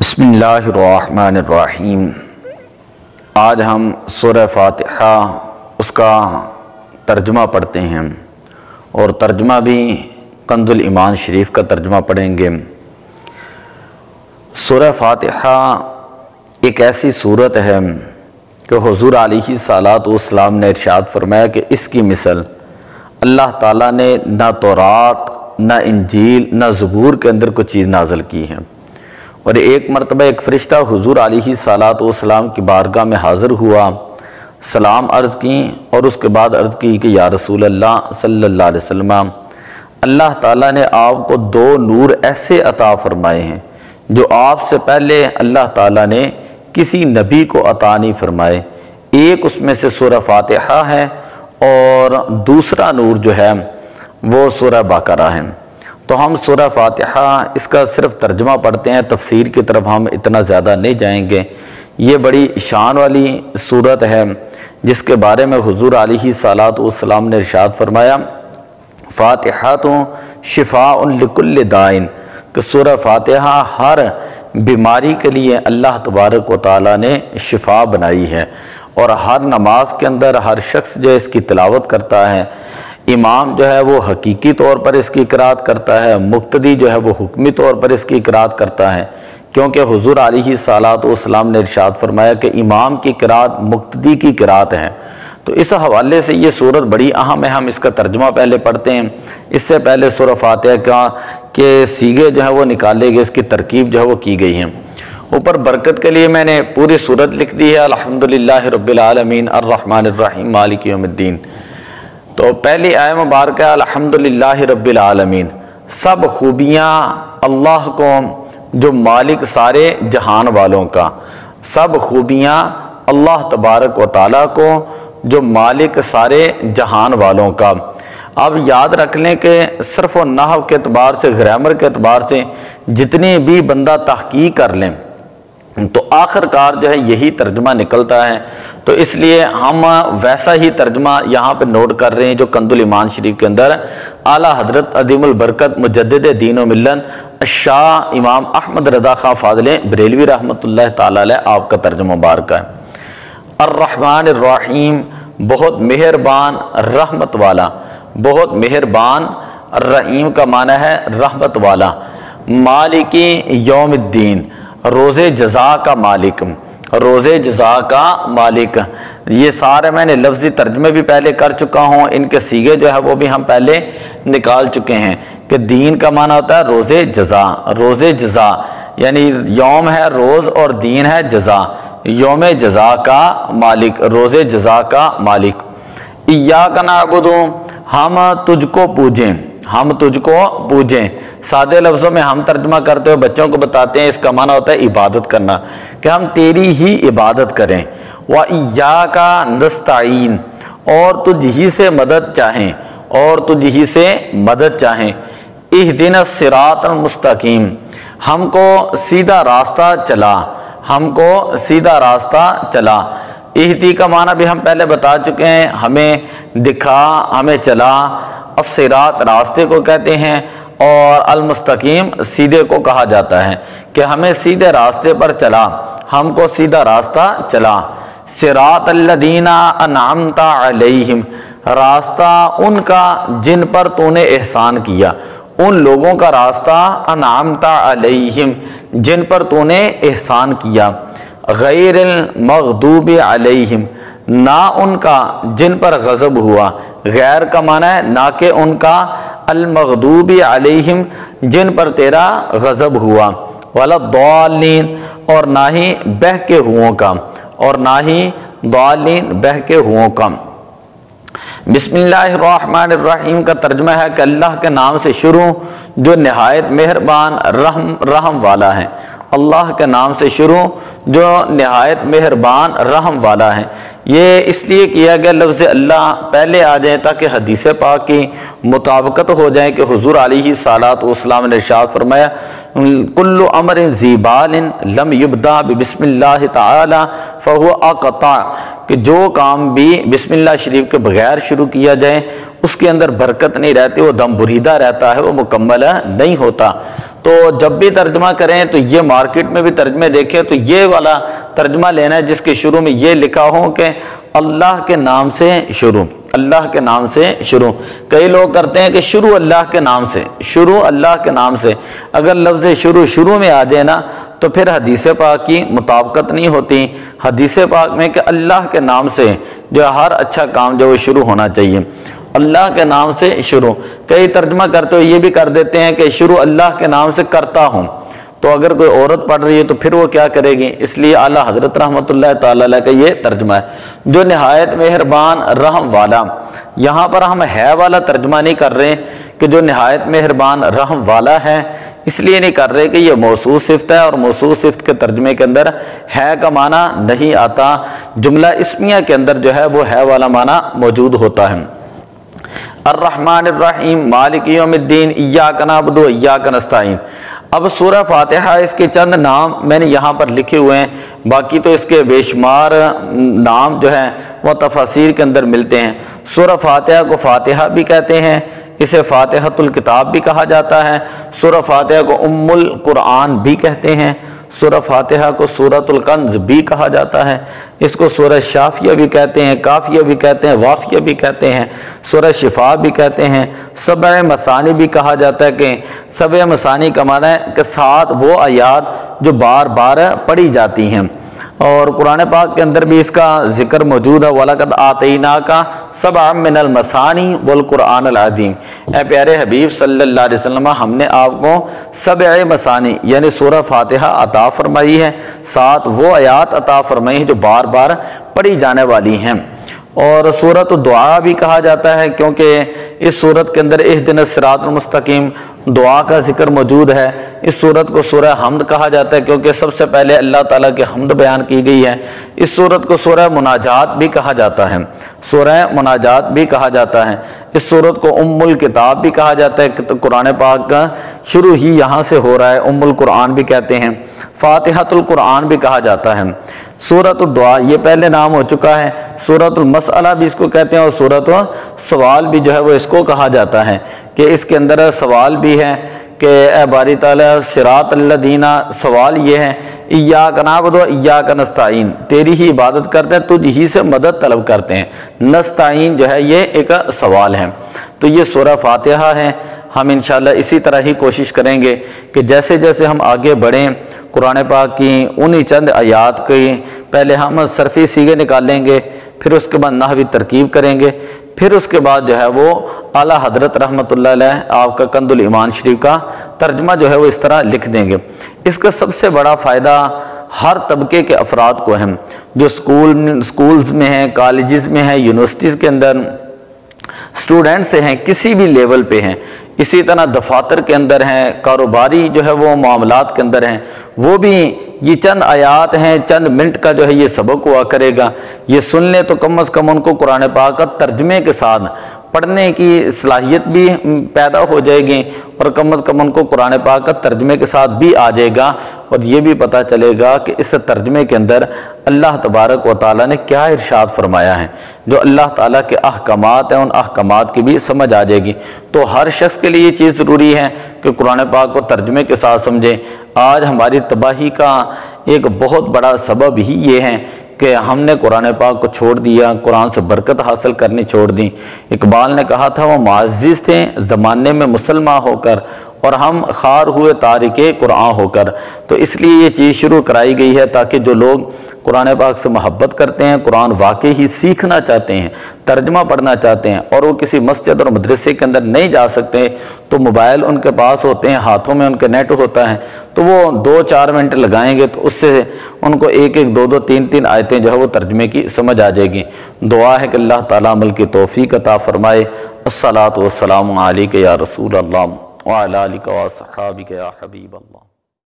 بسم اللہ الرحمن الرحیم۔ آج ہم سورہ فاتحہ اس کا ترجمہ پڑھتے ہیں اور ترجمہ بھی کنز الایمان شریف کا ترجمہ پڑھیں گے۔ سورہ فاتحہ ایک ایسی صورت ہے کہ حضور علیہ الصلوۃ والسلام نے ارشاد فرمایا کہ اس کی مثل اللہ تعالیٰ نے نہ تورات، نہ انجیل، نہ زبور کے اندر کوئی چیز نازل کی ہے۔ اور ایک مرتبہ ایک فرشتہ حضور علیہ الصلوۃ والسلام کی بارگاہ میں حاضر ہوا، سلام عرض کی اور اس کے بعد عرض کی کہ یا رسول اللہ صلی اللہ علیہ وسلم، اللہ تعالیٰ نے آپ کو دو نور ایسے عطا فرمائے ہیں جو آپ سے پہلے اللہ تعالیٰ نے کسی نبی کو عطا نہیں فرمائے۔ ایک اس میں سے سورہ فاتحہ ہے اور دوسرا نور جو ہے وہ سورہ بقرہ ہے۔ تو ہم سورہ فاتحہ اس کا صرف ترجمہ پڑھتے ہیں، تفسیر کی طرف ہم اتنا زیادہ نہیں جائیں گے۔ یہ بڑی شان والی صورت ہے جس کے بارے میں حضور علیہ الصلوۃ والسلام نے ارشاد فرمایا فاتحۃ شفاء لکل داء، کہ سورہ فاتحہ ہر بیماری کے لیے اللہ تبارک و تعالیٰ نے شفا بنائی ہے، اور ہر نماز کے اندر ہر شخص جو اس کی تلاوت کرتا ہے، امام جو ہے وہ حقیقی طور پر اس کی قرات کرتا ہے، مقتدی جو ہے وہ حکمی طور پر اس کی قرات کرتا ہے، کیونکہ حضور علیہ الصلوۃ والسلام نے ارشاد فرمایا کہ امام کی قرات مقتدی کی قرات ہے۔ تو اس حوالے سے یہ صورت بڑی اہم ہے۔ ہم اس کا ترجمہ پہلے پڑھتے ہیں، اس سے پہلے سورہ فاتحہ کے سیغے جو ہے وہ نکالے گئے، اس کی ترکیب جو ہے وہ کی گئی ہے۔ اوپر برکت کے لیے میں نے پوری صورت لکھ دی ہے الحمدللہ رب العالمین الرحمن الرحیم مالک یوم الدین۔ تو پہلی آیت مبارکہ الحمدللہ رب العالمین، سب خوبیاں اللہ کو جو مالک سارے جہان والوں کا، سب خوبیاں اللہ تبارک و تعالیٰ کو جو مالک سارے جہان والوں کا۔ اب یاد رکھ لیں کہ صرف و نحو کے اعتبار سے، گرامر کے اعتبار سے جتنی بھی بندہ تحقیق کر لیں تو آخر کار جو ہے یہی ترجمہ نکلتا ہے۔ تو اس لیے ہم ویسا ہی ترجمہ یہاں پہ نوٹ کر رہے ہیں جو کنز الایمان شریف کے اندر اعلیٰ حضرت عظیم البرکت مجدد دین و ملت شاہ امام احمد رضا خان فاضل بریلوی رحمۃ اللہ تعالی علیہ آپ کا ترجمہ مبارک ہے۔ الرحمن الرحیم، بہت مہربان رحمت والا، بہت مہربان، الرحیم کا معنی ہے رحمت والا، مالکی یوم الدین، روز جزا کا مالک، روز جزا کا مالک۔ یہ سارے میں نے لفظی ترجمے بھی پہلے کر چکا ہوں، ان کے سیغے جو ہے وہ بھی ہم پہلے نکال چکے ہیں کہ دین کا معنی ہوتا ہے روز جزا، روز جزا یعنی یوم ہے روز اور دین ہے جزا، یوم جزا کا مالک، روز جزا کا مالک۔ ایاک نعبد، ہم تجھ کو پوجیں، ہم تجھ کو پوجیں۔ سادے لفظوں میں ہم ترجمہ کرتے ہوئے بچوں کو بتاتے ہیں اس کا معنی ہوتا ہے عبادت کرنا، کہ ہم تیری ہی عبادت کریں۔ وَإِيَّاكَ نَسْتَعِينُ، اور تجھ ہی سے مدد چاہیں، اور تجھ ہی سے مدد چاہیں۔ اهْدِنَا الصِّرَاطَ الْمُسْتَقِيمَ، ہم کو سیدھا راستہ چلا، ہم کو سیدھا راستہ چلا۔ اہدی کا معنی بھی ہم پہلے بتا چکے ہیں، ہمیں دکھا، ہمیں چلا۔ الصراط راستے کو کہتے ہیں، اور المستقیم سیدھے کو کہا جاتا ہے کہ ہمیں سیدھے راستے پر چلا، ہم کو سیدھا راستہ چلا۔ صراط الذین انعمت علیہم، راستہ ان کا جن پر تو نے احسان کیا، ان لوگوں کا راستہ انعمت علیہم جن پر تو نے احسان کیا۔ غیر المغضوب علیہم، نہ ان کا جن پر غضب ہوا، غیر کا معنی ہے نہ کہ ان کا، المغضوب علیہم جن پر تیرا غضب ہوا، ولا الضالین، اور نہ ہی بہکے ہوئوں کا، اور نہ ہی ضالین بہکے ہوئوں کا۔ بسم اللہ الرحمن الرحیم کا ترجمہ ہے کہ اللہ کے نام سے شروع جو نہایت مہربان رحم والا ہے، اللہ کے نام سے شروع جو نہایت مہربان رحم والا ہے۔ یہ اس لیے کیا گیا لفظ اللہ پہلے آ جائے تاکہ حدیث پاک کی مطابقت ہو جائے کہ حضور علیہ الصلوۃ والسلام نے ارشاد فرمایا کل امر ذی بال لم یبدا بسم اللہ تعالی فہو اقطع، کہ جو کام بھی بسم اللہ شریف کے بغیر شروع کیا جائے اس کے اندر برکت نہیں رہتی، وہ دم بریدہ رہتا ہے، وہ مکمل نہیں ہوتا۔ تو جب بھی ترجمہ کریں تو یہ مارکیٹ میں بھی ترجمے دیکھیں تو یہ والا ترجمہ لینا ہے جس کے شروع میں یہ لکھا ہو کہ اللہ کے نام سے شروع، اللہ کے نام سے شروع۔ کئی لوگ کرتے ہیں کہ شروع اللہ کے نام سے، شروع اللہ کے نام سے، اگر لفظ شروع میں آ جائے نا تو پھر حدیث پاک کی مطابقت نہیں ہوتی۔ حدیث پاک میں کہ اللہ کے نام سے جو ہر اچھا کام جو وہ شروع ہونا چاہیے، اللہ کے نام سے شروع۔ کئی ترجمہ کرتے ہوئے یہ بھی کر دیتے ہیں کہ شروع اللہ کے نام سے کرتا ہوں، تو اگر کوئی عورت پڑھ رہی ہے تو پھر وہ کیا کرے گی؟ اس لیے اعلیٰ حضرت رحمۃ اللہ تعالی علیہ کا یہ ترجمہ ہے، جو نہایت مہربان رحم والا۔ یہاں پر ہم ہے والا ترجمہ نہیں کر رہے کہ جو نہایت مہربان رحم والا ہے، اس لیے نہیں کر رہے کہ یہ موصوف صفت ہے، اور موصوف صفت کے ترجمے کے اندر ہے کا معنی نہیں آتا۔ جملہ اسمیہ کے اندر جو ہے وہ ہے والا معنی موجود ہوتا ہے۔ الرحمن الرحیم مالک یوم الدین ایاک نعبد و ایاک نستعین۔ اب سورہ فاتحہ اس کے چند نام میں نے یہاں پر لکھے ہوئے ہیں، باقی تو اس کے بے شمار نام جو ہیں وہ تفاسیر کے اندر ملتے ہیں۔ سورہ فاتحہ کو فاتحہ بھی کہتے ہیں، اسے فاتحۃ الکتاب بھی کہا جاتا ہے، سورہ فاتحہ کو ام القرآن بھی کہتے ہیں، سورہ فاتحہ کو سورۃ الکنز بھی کہا جاتا ہے، اس کو سورہ شافیہ بھی کہتے ہیں، کافیہ بھی کہتے ہیں، وافیہ بھی کہتے ہیں، سورہ شفا بھی کہتے ہیں، سبع مثانی بھی کہا جاتا ہے کہ سبع مثانی کا معنی ہے کہ 7 وہ آیات جو بار بار پڑھی جاتی ہیں، اور قرآن پاک کے اندر بھی اس کا ذکر موجود ہے۔ وَلَقَدْ آتَيْنَاكَ سَبْعًا مِّنَ الْمَثَانِي وَالْقُرْآنِ الْعَظِيمِ۔ اے پیارے حبیب صلی اللہ علیہ وسلم، ہم نے آپ کو 7 مثانی یعنی سورہ فاتحہ عطا فرمائی ہے، 7 وہ آیات عطا فرمائی ہیں جو بار بار پڑھی جانے والی ہیں۔ اور سورۃ الدعا بھی کہا جاتا ہے کیونکہ اس سورت کے اندر اہدنا الصراط المستقیم دعا کا ذکر موجود ہے۔ اس سورت کو سورہ حمد کہا جاتا ہے کیونکہ سب سے پہلے اللہ تعالیٰ کی حمد بیان کی گئی ہے۔ اس سورت کو سورہ مناجات بھی کہا جاتا ہے، سورہ مناجات بھی کہا جاتا ہے۔ اس سورت کو ام الکتاب بھی کہا جاتا ہے کہ قرآن پاک کا شروع ہی یہاں سے ہو رہا ہے، ام القرآن بھی کہتے ہیں، فاتحۃ القرآن بھی کہا جاتا ہے۔ سورۃ الدعا یہ پہلے نام ہو چکا ہے، سورۃ المسئلہ بھی اس کو کہتے ہیں، اور سورۃ سوال بھی جو ہے وہ اس کو کہا جاتا ہے کہ اس کے اندر سوال بھی ہے کہ اے باری تعالیٰ صراط الذین، سوال یہ ہے ایاک نعبد و ایاک نستعین، تیری ہی عبادت کرتے ہیں، تجھ ہی سے مدد طلب کرتے ہیں، نستعین جو ہے یہ ایک سوال ہے۔ تو یہ سورہ فاتحہ ہے۔ ہم انشاءاللہ اسی طرح ہی کوشش کریں گے کہ جیسے جیسے ہم آگے بڑھیں قرآن پاک کی انہی چند آیات کی پہلے ہم صرفی صیغے نکالیں گے، پھر اس کے بعد نحوی ترکیب کریں گے، پھر اس کے بعد جو ہے وہ اعلیٰ حضرت رحمۃ اللہ علیہ آپ کا کنز الایمان شریف کا ترجمہ جو ہے وہ اس طرح لکھ دیں گے۔ اس کا سب سے بڑا فائدہ ہر طبقے کے افراد کو ہے، جو سکولز میں ہیں، کالجز میں ہیں، یونیورسٹیز کے اندر اسٹوڈنٹس ہیں، کسی بھی لیول پہ ہیں، اسی طرح دفاتر کے اندر ہیں، کاروباری جو ہے وہ معاملات کے اندر ہیں، وہ بھی یہ چند آیات ہیں، چند منٹ کا جو ہے یہ سبق ہوا کرے گا، یہ سن لیں تو کم از کم ان کو قرآن پاک کا ترجمے کے ساتھ پڑھنے کی صلاحیت بھی پیدا ہو جائے گی، اور کم از کم ان کو قرآن پاک کا ترجمے کے ساتھ بھی آ جائے گا، اور یہ بھی پتہ چلے گا کہ اس ترجمے کے اندر اللہ تبارک و تعالیٰ نے کیا ارشاد فرمایا ہے۔ جو اللہ تعالیٰ کے احکامات ہیں ان احکامات کی بھی سمجھ آ جائے گی۔ تو ہر شخص کے لیے یہ چیز ضروری ہے کہ قرآن پاک کو ترجمے کے ساتھ سمجھیں۔ آج ہماری تباہی کا ایک بہت بڑا سبب ہی یہ ہے کہ ہم نے قرآن پاک کو چھوڑ دیا، قرآن سے برکت حاصل کرنی چھوڑ دی۔ اقبال نے کہا تھا وہ معزز تھے زمانے میں مسلمان ہو کر، اور ہم خار ہوئے تارک قرآن ہو کر۔ تو اس لیے یہ چیز شروع کرائی گئی ہے تاکہ جو لوگ قرآن پاک سے محبت کرتے ہیں، قرآن واقعی ہی سیکھنا چاہتے ہیں، ترجمہ پڑھنا چاہتے ہیں، اور وہ کسی مسجد اور مدرسے کے اندر نہیں جا سکتے، تو موبائل ان کے پاس ہوتے ہیں، ہاتھوں میں ان کے نیٹ ہوتا ہے، تو وہ 2-4 منٹ لگائیں گے تو اس سے ان کو 1-1, 2-2, 3-3 آیتیں جو ہے وہ ترجمے کی سمجھ آ جائے گی۔ دعا ہے کہ اللہ تعالیٰ عمل کی توفیق عطا فرمائے۔ الصلاۃ والسلام علیک یا رسول اللہ وعلی آلک وصحابک یا حبیب اللہ۔